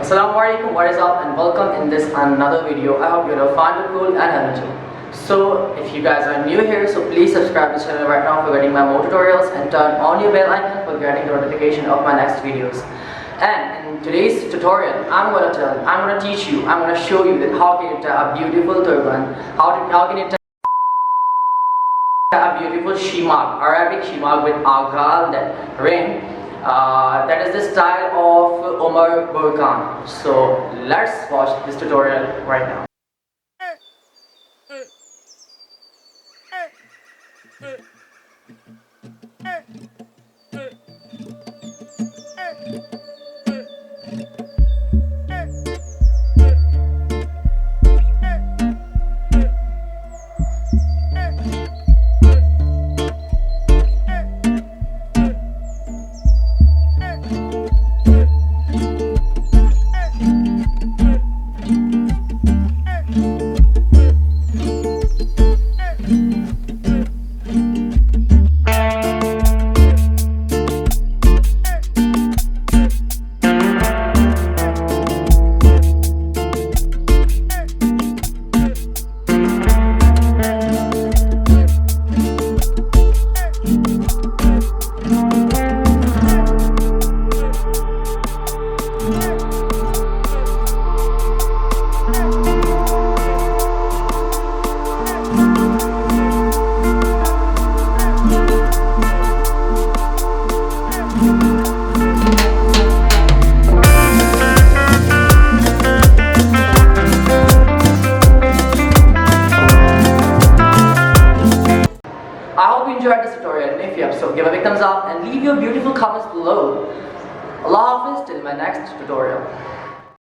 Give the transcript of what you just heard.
Assalam O Alikum, what is up, and welcome in this another video. I hope you're a fan of cool and energy. So if you guys are new here, so please subscribe to the channel right now for getting my more tutorials and turn on your bell icon for getting the notification of my next videos. And in today's tutorial, I'm gonna teach you, I'm gonna show you that how can you tie a beautiful turban, how can you tie a beautiful SHEMAGH, Arabic SHEMAGH with AGAL, that ring. That is the style of Omer Borkan. So let's watch this tutorial right now. I hope you enjoyed this tutorial, and if you have so, give a big thumbs up and leave your beautiful comments below. Allah Hafiz till my next tutorial.